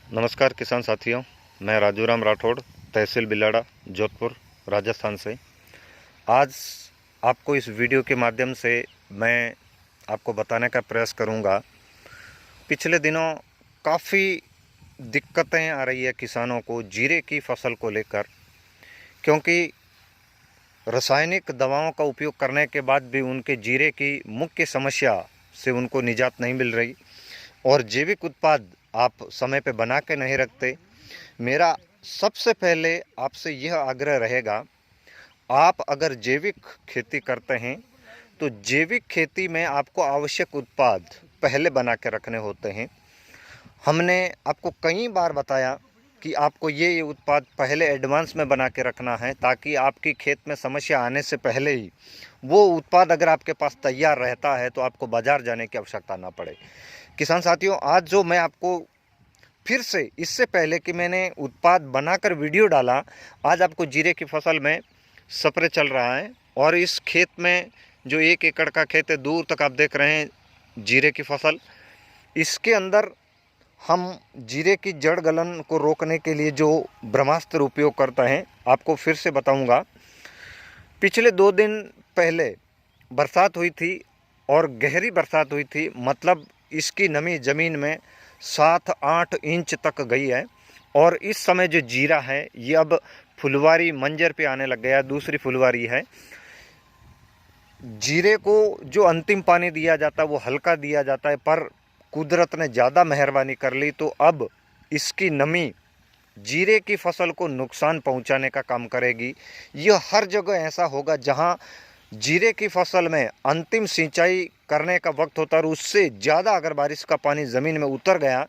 नमस्कार किसान साथियों, मैं राजूराम राठौड़, तहसील बिलाड़ा, जोधपुर, राजस्थान से। आज आपको इस वीडियो के माध्यम से मैं आपको बताने का प्रयास करूंगा। पिछले दिनों काफ़ी दिक्कतें आ रही है किसानों को जीरे की फसल को लेकर, क्योंकि रासायनिक दवाओं का उपयोग करने के बाद भी उनके जीरे की मुख्य समस्या से उनको निजात नहीं मिल रही और जैविक उत्पाद आप समय पे बना के नहीं रखते। मेरा सबसे पहले आपसे यह आग्रह रहेगा, आप अगर जैविक खेती करते हैं तो जैविक खेती में आपको आवश्यक उत्पाद पहले बना के रखने होते हैं। हमने आपको कई बार बताया कि आपको ये उत्पाद पहले एडवांस में बना के रखना है, ताकि आपकी खेत में समस्या आने से पहले ही वो उत्पाद अगर आपके पास तैयार रहता है तो आपको बाज़ार जाने की आवश्यकता ना पड़े। किसान साथियों, आज जो मैं आपको फिर से, इससे पहले कि मैंने उत्पाद बनाकर वीडियो डाला, आज आपको जीरे की फसल में स्प्रे चल रहा है और इस खेत में जो 1 एकड़ का खेत है, दूर तक आप देख रहे हैं जीरे की फसल। इसके अंदर हम जीरे की जड़ गलन को रोकने के लिए जो ब्रह्मास्त्र उपयोग करते हैं, आपको फिर से बताऊंगा। पिछले 2 दिन पहले बरसात हुई थी और गहरी बरसात हुई थी, मतलब इसकी नमी ज़मीन में 7-8 इंच तक गई है और इस समय जो जीरा है ये अब फुलवारी मंजर पे आने लग गया, दूसरी फुलवारी है। जीरे को जो अंतिम पानी दिया जाता है वो हल्का दिया जाता है, पर कुदरत ने ज़्यादा मेहरबानी कर ली तो अब इसकी नमी जीरे की फसल को नुकसान पहुंचाने का काम करेगी। यह हर जगह ऐसा होगा जहां जीरे की फसल में अंतिम सिंचाई करने का वक्त होता है और उससे ज़्यादा अगर बारिश का पानी ज़मीन में उतर गया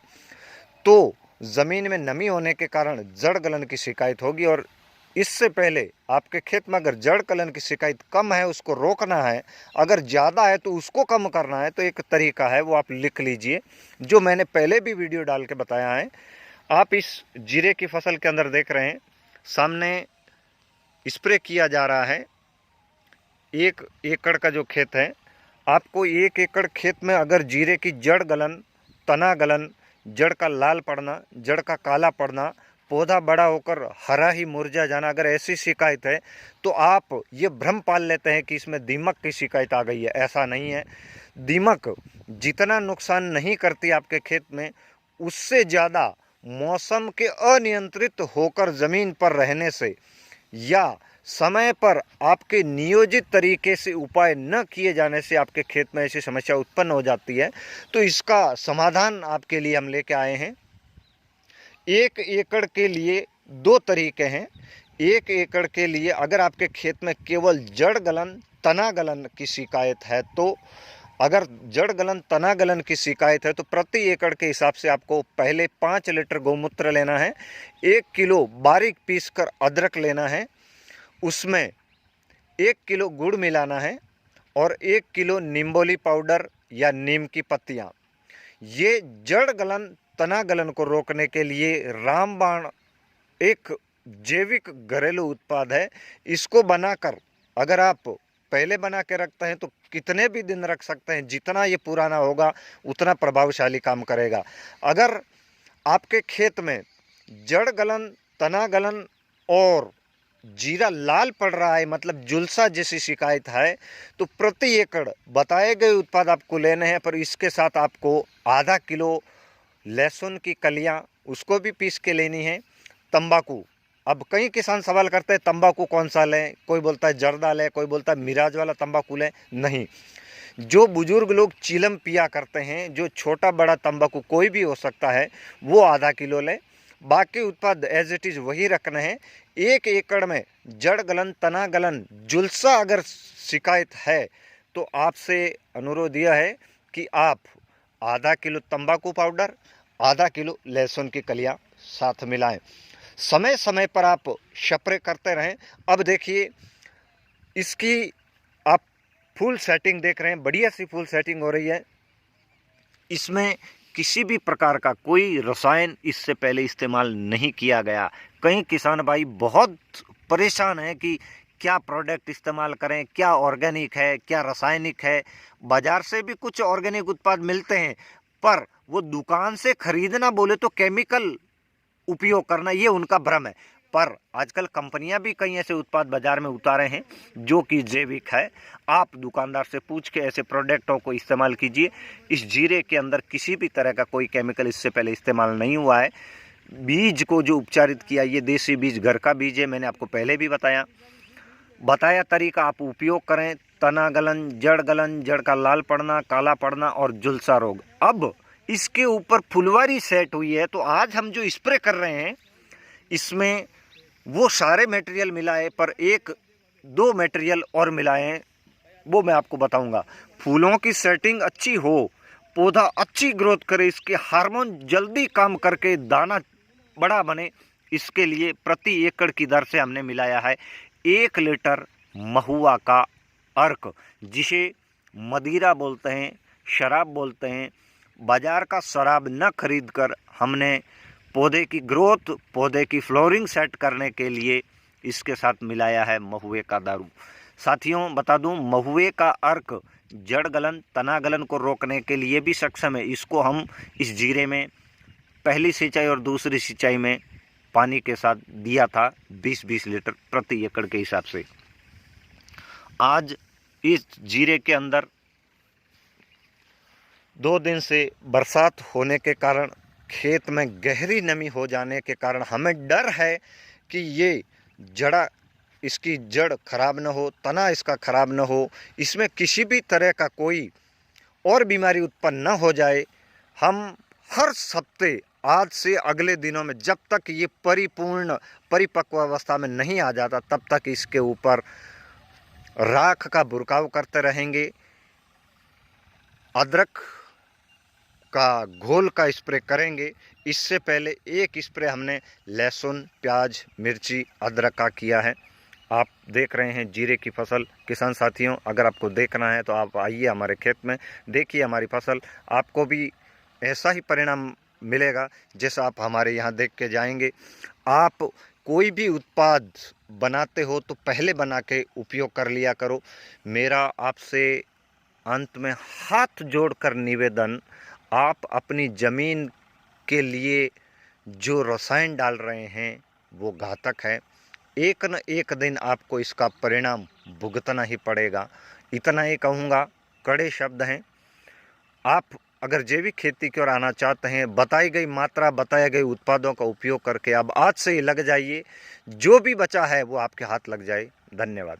तो ज़मीन में नमी होने के कारण जड़ गलन की शिकायत होगी। और इससे पहले आपके खेत में अगर जड़ गलन की शिकायत कम है, उसको रोकना है, अगर ज़्यादा है तो उसको कम करना है, तो एक तरीका है, वो आप लिख लीजिए, जो मैंने पहले भी वीडियो डाल के बताया है। आप इस जीरे की फसल के अंदर देख रहे हैं, सामने स्प्रे किया जा रहा है 1 एकड़ का जो खेत है। आपको 1 एकड़ खेत में अगर जीरे की जड़ गलन, तना गलन, जड़ का लाल पड़ना, जड़ का काला पड़ना, पौधा बड़ा होकर हरा ही मुरझा जाना, अगर ऐसी शिकायत है तो आप ये भ्रम पाल लेते हैं कि इसमें दीमक की शिकायत आ गई है। ऐसा नहीं है। दीमक जितना नुकसान नहीं करती आपके खेत में, उससे ज़्यादा मौसम के अनियंत्रित होकर ज़मीन पर रहने से या समय पर आपके नियोजित तरीके से उपाय न किए जाने से आपके खेत में ऐसी समस्या उत्पन्न हो जाती है। तो इसका समाधान आपके लिए हम लेके आए हैं। 1 एकड़ के लिए 2 तरीके हैं। 1 एकड़ के लिए अगर आपके खेत में केवल जड़ गलन, तना गलन की शिकायत है, तो अगर जड़ गलन, तना गलन की शिकायत है तो प्रति एकड़ के हिसाब से आपको पहले 5 लीटर गौमूत्र लेना है, 1 किलो बारीक पीस कर अदरक लेना है, उसमें 1 किलो गुड़ मिलाना है और 1 किलो निम्बोली पाउडर या नीम की पत्तियाँ। ये जड़ गलन, तना गलन को रोकने के लिए रामबाण एक जैविक घरेलू उत्पाद है। इसको बनाकर अगर आप पहले बना के रखते हैं तो कितने भी दिन रख सकते हैं, जितना ये पुराना होगा उतना प्रभावशाली काम करेगा। अगर आपके खेत में जड़ गलन, तना गलन और जीरा लाल पड़ रहा है, मतलब जुलसा जैसी शिकायत है, तो प्रति एकड़ बताए गए उत्पाद आपको लेने हैं, पर इसके साथ आपको आधा किलो लहसुन की कलियां, उसको भी पीस के लेनी है। तंबाकू, अब कई किसान सवाल करते हैं तंबाकू कौन सा लें, कोई बोलता है जर्दा लें, कोई बोलता है मिराज वाला तंबाकू लें। नहीं, जो बुजुर्ग लोग चीलम पिया करते हैं, जो छोटा बड़ा तंबाकू कोई भी हो सकता है, वो आधा किलो लें। बाकी उत्पाद एज इट इज़ वही रखने हैं। 1 एकड़ में जड़ गलन, तना गलन, जुलसा अगर शिकायत है तो आपसे अनुरोध यह है कि आप आधा किलो तंबाकू पाउडर, आधा किलो लहसुन की कलियां साथ मिलाएं। समय समय पर आप स्प्रे करते रहें। अब देखिए, इसकी आप फुल सेटिंग देख रहे हैं, बढ़िया सी फुल सेटिंग हो रही है। इसमें किसी भी प्रकार का कोई रसायन इससे पहले इस्तेमाल नहीं किया गया। कई किसान भाई बहुत परेशान हैं कि क्या प्रोडक्ट इस्तेमाल करें, क्या ऑर्गेनिक है, क्या रासायनिक है। बाज़ार से भी कुछ ऑर्गेनिक उत्पाद मिलते हैं, पर वो दुकान से खरीदना बोले तो केमिकल उपयोग करना, ये उनका भ्रम है। पर आजकल कंपनियां भी कई ऐसे उत्पाद बाजार में उतारे हैं जो कि जैविक है। आप दुकानदार से पूछ के ऐसे प्रोडक्टों को इस्तेमाल कीजिए। इस जीरे के अंदर किसी भी तरह का कोई केमिकल इससे पहले इस्तेमाल नहीं हुआ है। बीज को जो उपचारित किया, ये देसी बीज घर का बीज है, मैंने आपको पहले भी बताया तरीका आप उपयोग करें। तना गलन, जड़ का लाल पड़ना, काला पड़ना और झुलसा रोग। अब इसके ऊपर फुलवारी सेट हुई है, तो आज हम जो स्प्रे कर रहे हैं इसमें वो सारे मटेरियल मिलाए, पर एक दो मटेरियल और मिलाए हैं, वो मैं आपको बताऊंगा। फूलों की सेटिंग अच्छी हो, पौधा अच्छी ग्रोथ करे, इसके हार्मोन जल्दी काम करके दाना बड़ा बने, इसके लिए प्रति एकड़ की दर से हमने मिलाया है 1 लीटर महुआ का अर्क, जिसे मदिरा बोलते हैं, शराब बोलते हैं। बाजार का शराब न खरीद कर हमने पौधे की ग्रोथ, पौधे की फ्लोरिंग सेट करने के लिए इसके साथ मिलाया है महुए का दारू। साथियों बता दूं, महुए का अर्क जड़ गलन, तना गलन को रोकने के लिए भी सक्षम है। इसको हम इस जीरे में पहली सिंचाई और दूसरी सिंचाई में पानी के साथ दिया था 20-20 लीटर प्रति एकड़ के हिसाब से। आज इस जीरे के अंदर 2 दिन से बरसात होने के कारण खेत में गहरी नमी हो जाने के कारण हमें डर है कि ये इसकी जड़ खराब न हो, तना इसका खराब न हो, इसमें किसी भी तरह का कोई और बीमारी उत्पन्न न हो जाए। हम हर हफ्ते आज से अगले दिनों में जब तक ये परिपक्व अवस्था में नहीं आ जाता तब तक इसके ऊपर राख का बुरकाव करते रहेंगे। अदरक का घोल का स्प्रे करेंगे। इससे पहले एक स्प्रे हमने लहसुन, प्याज, मिर्ची, अदरक का किया है। आप देख रहे हैं जीरे की फसल। किसान साथियों, अगर आपको देखना है तो आप आइए हमारे खेत में, देखिए हमारी फसल, आपको भी ऐसा ही परिणाम मिलेगा जैसा आप हमारे यहाँ देख के जाएंगे। आप कोई भी उत्पाद बनाते हो तो पहले बना के उपयोग कर लिया करो। मेरा आपसे अंत में हाथ जोड़कर निवेदन, आप अपनी ज़मीन के लिए जो रसायन डाल रहे हैं वो घातक है। एक न एक दिन आपको इसका परिणाम भुगतना ही पड़ेगा। इतना ही कहूँगा, कड़े शब्द हैं। आप अगर जैविक खेती की ओर आना चाहते हैं, बताई गई मात्रा, बताए गए उत्पादों का उपयोग करके अब आज से ही लग जाइए। जो भी बचा है वो आपके हाथ लग जाए। धन्यवाद।